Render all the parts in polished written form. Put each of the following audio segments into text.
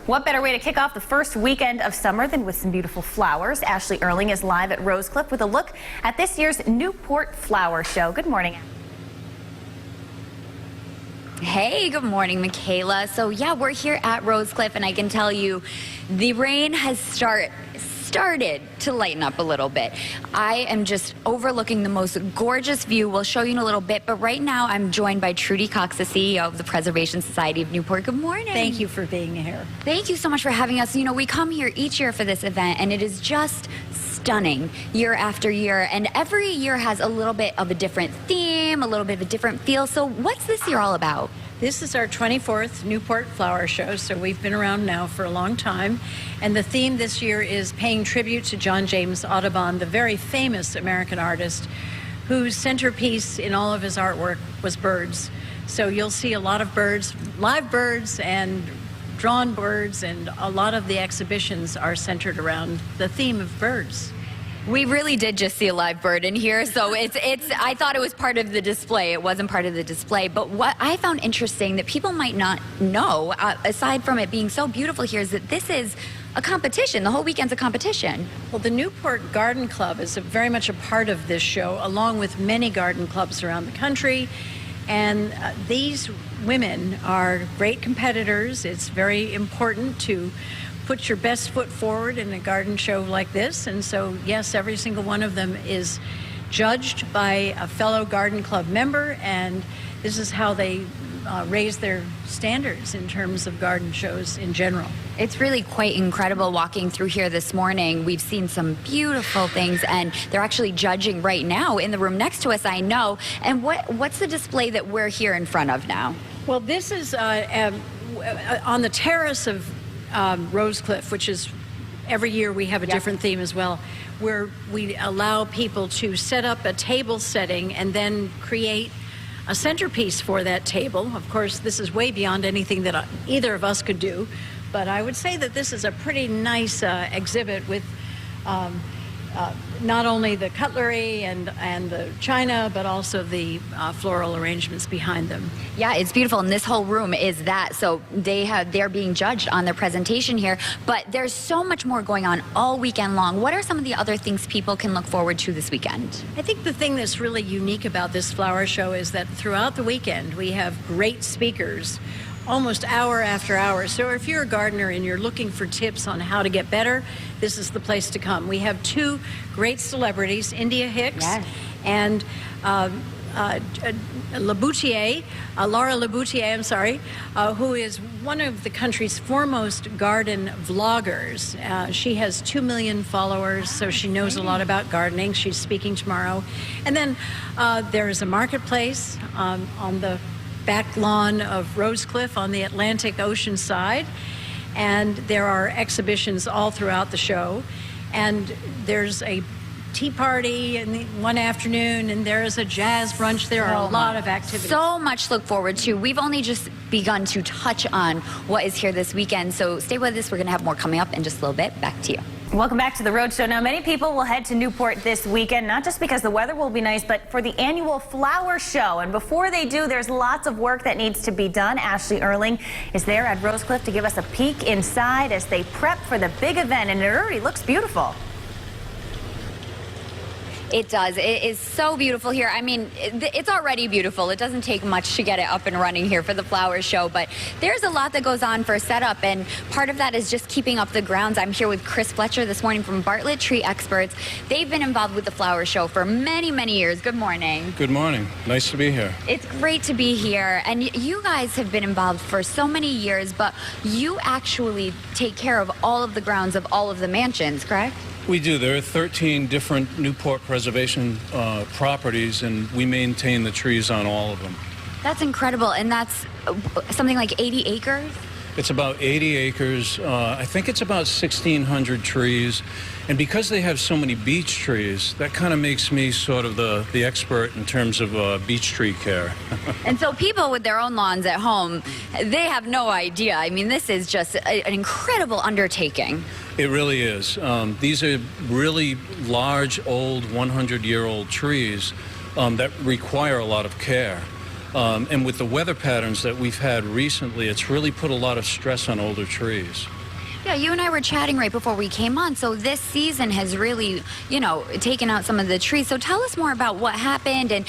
What better way to kick off the first weekend of summer than with some beautiful flowers? Ashley Erling is live at Rosecliff with a look at this year's Newport Flower Show. Good morning. Hey, good morning, Michaela. So yeah, we're here at Rosecliff, and I can tell you the rain has started to lighten up a little bit. I am just overlooking the most gorgeous view. We'll show you in a little bit, but right now I'm joined by Trudy Cox, the CEO of the Preservation Society of Newport. Good morning. Thank you for being here. Thank you so much for having us. You know, we come here each year for this event, and it is just stunning year after year, and every year has a little bit of a different theme, a little bit of a different feel. So what's this year all about? This is our 24th Newport Flower Show, so we've been around now for a long time. And the theme this year is paying tribute to John James Audubon, the very famous American artist whose centerpiece in all of his artwork was birds. So you'll see a lot of birds, live birds and drawn birds, and a lot of the exhibitions are centered around the theme of birds. We really did just see a live bird in here, so I thought it was part of the display. It wasn't part of the display, but what I found interesting that people might not know, aside from it being so beautiful here, is that this is a competition. The whole weekend's a competition. Well, the Newport Garden Club is very much a part of this show, along with many garden clubs around the country. And these women are great competitors. It's very important to put your best foot forward in a garden show like this. And so, yes, every single one of them is judged by a fellow garden club member, and this is how they raise their standards in terms of garden shows in general. It's really quite incredible walking through here this morning. We've seen some beautiful things, and they're actually judging right now in the room next to us, I know. And what's the display that we're here in front of now? Well, this is on the terrace of Rosecliff, which is every year we have a different theme as well, where we allow people to set up a table setting and then create a centerpiece for that table. Of course, this is way beyond anything that either of us could do, but I would say that this is a pretty nice exhibit with not only the cutlery and the china, but also the floral arrangements behind them. Yeah, it's beautiful, and this whole room is that. So they're being judged on their presentation here, but there's so much more going on all weekend long. What are some of the other things people can look forward to this weekend? I think the thing that's really unique about this flower show is that throughout the weekend we have great speakers almost hour after hour. So if you're a gardener and you're looking for tips on how to get better, this is the place to come. We have two great celebrities, India Hicks and Laura Laboutier, I'm sorry, who is one of the country's foremost garden vloggers. She has 2 million followers, so she knows a lot about gardening. She's speaking tomorrow. And then there is a marketplace on the back lawn of Rosecliff on the Atlantic Ocean side, and there are exhibitions all throughout the show, and there's a tea party in one afternoon, and there is a jazz brunch. There are a lot of activities. So much to look forward to. We've only just begun to touch on what is here this weekend, so stay with us. We're going to have more coming up in just a little bit. Back to you. Welcome back to the Road Show. Now, many people will head to Newport this weekend, not just because the weather will be nice, but for the annual flower show. And before they do, there's lots of work that needs to be done. Ashley Erling is there at Rosecliff to give us a peek inside as they prep for the big event, and it already looks beautiful. It does. It is so beautiful here. I mean, it's already beautiful. It doesn't take much to get it up and running here for the flower show, but there's a lot that goes on for setup, and part of that is just keeping up the grounds. I'm here with Chris Fletcher this morning from Bartlett Tree Experts. They've been involved with the flower show for many, many years. Good morning. Good morning. Nice to be here. It's great to be here, and you guys have been involved for so many years, but you actually take care of all of the grounds of all of the mansions, correct? We do. There are 13 different Newport preservation properties, and we maintain the trees on all of them. That's incredible, and that's something like 80 acres? It's about 80 acres. I think it's about 1,600 trees. And because they have so many beech trees, that kind of makes me sort of the expert in terms of beech tree care. And so people with their own lawns at home, they have no idea. I mean, this is just an incredible undertaking. It really is. These are really large, old, 100-year-old trees that require a lot of care. And with the weather patterns that we've had recently, it's really put a lot of stress on older trees. Yeah, you and I were chatting right before we came on. So this season has really, taken out some of the trees. So tell us more about what happened and,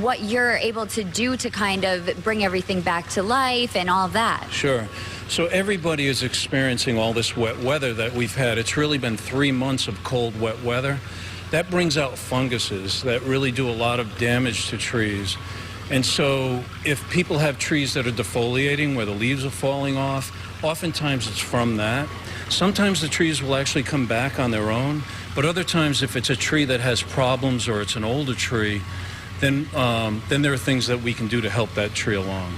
what you're able to do to kind of bring everything back to life and all of that. Sure. So everybody is experiencing all this wet weather that we've had. It's really been 3 months of cold, wet weather. That brings out funguses that really do a lot of damage to trees. And so if people have trees that are defoliating, where the leaves are falling off, oftentimes it's from that. Sometimes the trees will actually come back on their own, but other times if it's a tree that has problems or it's an older tree, then there are things that we can do to help that tree along.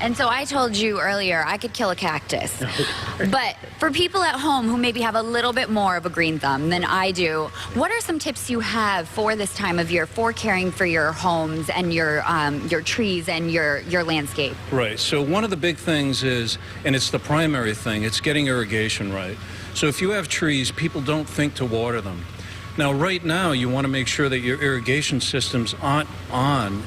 And so I told you earlier I could kill a cactus. But for people at home who maybe have a little bit more of a green thumb than I do, what are some tips you have for this time of year for caring for your homes and your trees and your landscape? Right. So one of the big things is, and it's the primary thing, it's getting irrigation right. So if you have trees, people don't think to water them. Now, right now, you want to make sure that your irrigation systems aren't on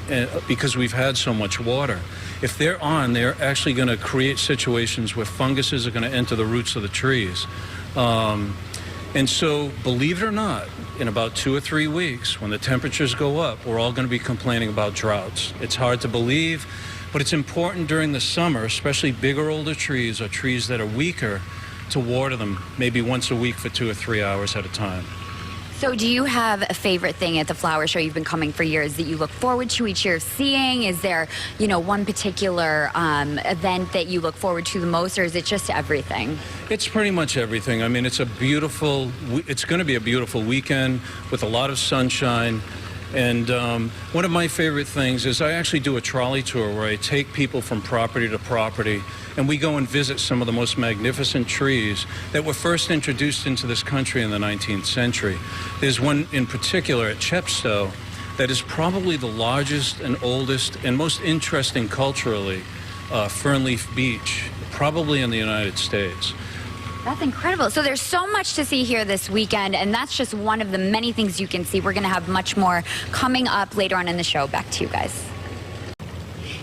because we've had so much water. If they're on, they're actually going to create situations where funguses are going to enter the roots of the trees. And so, believe it or not, in about 2 or 3 weeks, when the temperatures go up, we're all going to be complaining about droughts. It's hard to believe, but it's important during the summer, especially bigger, older trees or trees that are weaker, to water them maybe once a week for 2 or 3 hours at a time. So do you have a favorite thing at the flower show? You've been coming for years that you look forward to each year of seeing. Is there, one particular event that you look forward to the most, or is it just everything? It's pretty much everything. I mean, it's going to be a beautiful weekend with a lot of sunshine. And one of my favorite things is I actually do a trolley tour where I take people from property to property, and we go and visit some of the most magnificent trees that were first introduced into this country in the 19th century. There's one in particular at Chepstow that is probably the largest and oldest and most interesting culturally fernleaf beech, probably in the United States. That's incredible. So there's so much to see here this weekend, and that's just one of the many things you can see. We're going to have much more coming up later on in the show. Back to you guys.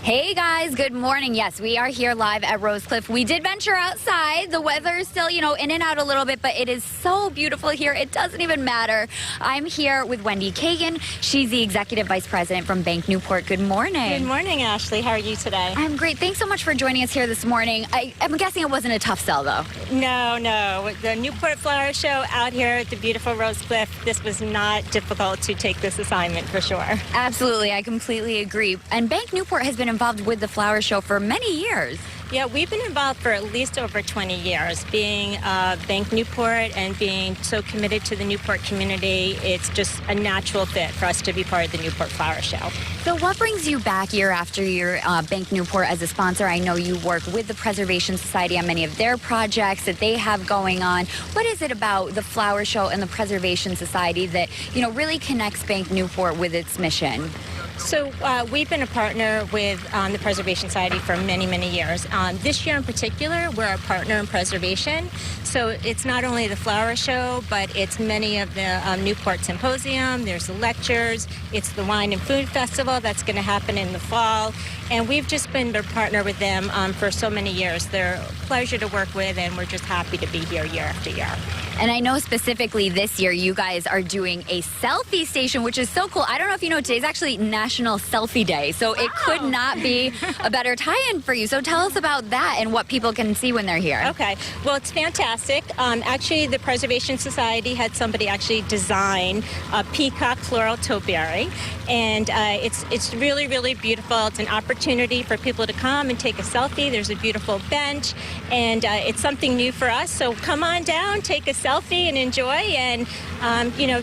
Hey guys, good morning. Yes, we are here live at Rosecliff. We did venture outside. The weather is still, in and out a little bit, but it is so beautiful here. It doesn't even matter. I'm here with Wendy Kagan. She's the Executive Vice President from Bank Newport. Good morning. Good morning, Ashley. How are you today? I'm great. Thanks so much for joining us here this morning. I'm guessing it wasn't a tough sell, though. No. The Newport Flower Show out here at the beautiful Rosecliff, this was not difficult to take this assignment for sure. Absolutely. I completely agree. And Bank Newport has been involved with the flower show for many years. Yeah, we've been involved for at least over 20 years. Being Bank Newport and being so committed to the Newport community, it's just a natural fit for us to be part of the Newport Flower Show. So what brings you back year after year, Bank Newport as a sponsor? I know you work with the Preservation Society on many of their projects that they have going on. What is it about the flower show and the Preservation Society that, really connects Bank Newport with its mission? So we've been a partner with the Preservation Society for many, many years. This year in particular, we're a partner in preservation. So it's not only the flower show, but it's many of the Newport Symposium. There's the lectures. It's the Wine and Food Festival that's going to happen in the fall. And we've just been a partner with them for so many years. They're a pleasure to work with, and we're just happy to be here year after year. And I know specifically this year you guys are doing a selfie station, which is so cool. I don't know if you know, today's actually National Selfie Day, so it could not be a better tie-in for you. So tell us about that and what people can see when they're here. Okay. Well, it's fantastic. Actually, the Preservation Society had somebody actually design a peacock floral topiary, and it's really, really beautiful. It's an opportunity for people to come and take a selfie. There's a beautiful bench, and it's something new for us. So come on down, take a selfie, and enjoy, and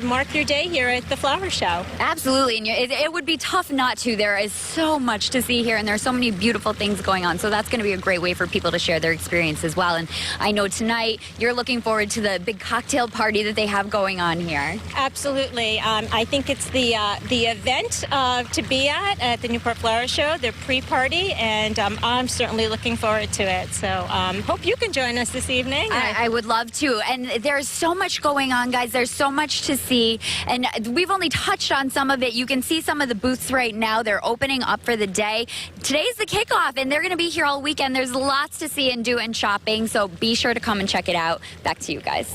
mark your day here at the flower show. Absolutely, and it would be tough not to. There is so much to see here, and there's so many beautiful things going on. So that's going to be a great way for people to share their experience as well. And I know tonight you're looking looking forward to the big cocktail party that they have going on here. Absolutely. I think it's the event to be at the Newport Flower Show, the pre-party, and I'm certainly looking forward to it. So hope you can join us this evening. I would love to. And there's so much going on, guys. There's so much to see. And we've only touched on some of it. You can see some of the booths right now. They're opening up for the day. Today's the kickoff, and they're going to be here all weekend. There's lots to see and do and shopping, so be sure to come and check it out. Back to you guys.